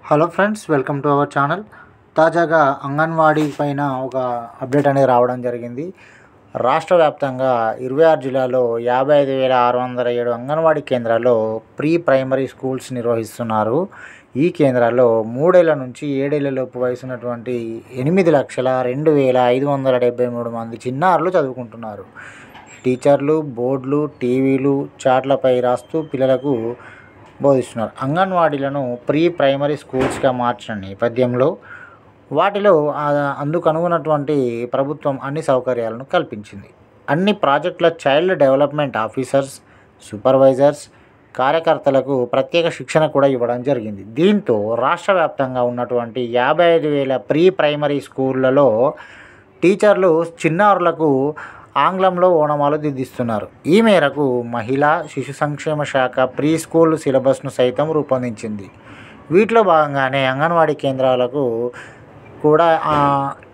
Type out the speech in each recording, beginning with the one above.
Hello friends, welcome to our channel. తాజాగా అంగన్వాడీ పైన ఒక అప్డేట్ అనేది రావడం జరిగింది. రాష్ట్ర వ్యాప్తంగా 26 జిల్లాలో 55,607 అంగన్వాడీ కేంద్రాల్లో ప్రీ ప్రైమరీ స్కూల్స్ నిర్వహిస్తున్నారు. ఈ కేంద్రాల్లో 3 ఏళ్ల నుంచి 7 ఏళ్లలోపు వయసున్నటువంటి 8,02,573 మంది చిన్నారులు చదువుకుంటున్నారు. టీచర్లు బోర్డులు, టీవీలు, చార్ట్లపై రాస్తూ పిల్లలకు బోధిస్తున్నారు. అంగన్వాడీలను ప్రీ ప్రైమరీ స్కూల్స్గా మార్చిన నేపథ్యంలో వాటిలో అందుకు అనుగుణటువంటి ప్రభుత్వం అన్ని సౌకర్యాలను కల్పించింది. అన్ని ప్రాజెక్టుల చైల్డ్ డెవలప్మెంట్ ఆఫీసర్స్, సూపర్వైజర్స్, కార్యకర్తలకు ప్రత్యేక శిక్షణ కూడా ఇవ్వడం జరిగింది. దీంతో రాష్ట్ర వ్యాప్తంగా ఉన్నటువంటి 55,000 ప్రీ ప్రైమరీ స్కూళ్లలో టీచర్లు చిన్నారులకు ఆంగ్లంలో ఓనమాలు దిద్దిస్తున్నారు. ఈ మేరకు మహిళా శిశు సంక్షేమ శాఖ ప్రీ స్కూల్ సిలబస్ను సైతం రూపొందించింది. వీటిలో భాగంగానే అంగన్వాడీ కేంద్రాలకు కూడా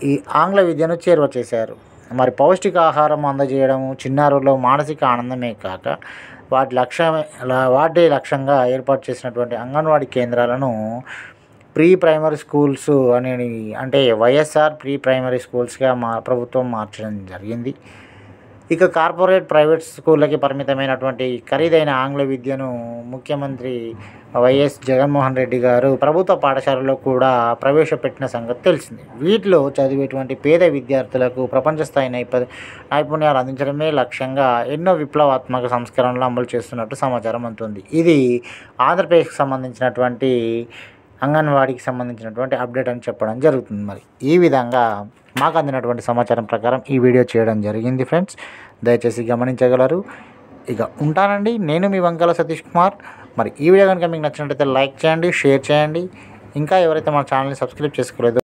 ఈ ఆంగ్ల విద్యను చేరువ చేశారు. మరి పౌష్టికాహారం అందజేయడము చిన్నారుల్లో మానసిక ఆనందమే కాక వాటి లక్ష్యంగా ఏర్పాటు చేసినటువంటి అంగన్వాడీ కేంద్రాలను ప్రీ ప్రైమరీ స్కూల్స్ అంటే వైఎస్ఆర్ ప్రీ ప్రైమరీ స్కూల్స్గా ప్రభుత్వం మార్చడం జరిగింది. ఇక కార్పొరేట్ ప్రైవేట్ స్కూళ్ళకి పరిమితమైనటువంటి ఖరీదైన ఆంగ్ల విద్యను ముఖ్యమంత్రి వైఎస్ జగన్మోహన్ రెడ్డి గారు ప్రభుత్వ పాఠశాలలో కూడా ప్రవేశపెట్టిన సంగతి తెలిసింది. వీటిలో చదివేటువంటి పేద విద్యార్థులకు ప్రపంచ స్థాయి నైపుణ్యాలు అందించడమే లక్ష్యంగా ఎన్నో విప్లవాత్మక సంస్కరణలు అమలు చేస్తున్నట్టు సమాచారం అందుతుంది. ఇది ఆంధ్రప్రదేశ్కి సంబంధించినటువంటి అంగన్వాడీకి సంబంధించినటువంటి అప్డేట్ అని చెప్పడం జరుగుతుంది. మరి ఈ విధంగా మాకు అందినటువంటి సమాచారం ప్రకారం ఈ వీడియో చేయడం జరిగింది. ఫ్రెండ్స్, దయచేసి గమనించగలరు. ఇక ఉంటానండి. నేను మీ వంకాల సతీష్ కుమార్. మరి ఈ వీడియో కనుక మీకు నచ్చినట్లయితే లైక్ చేయండి, షేర్ చేయండి. ఇంకా ఎవరైతే మన ఛానల్ని సబ్స్క్రైబ్ చేసుకోలేదో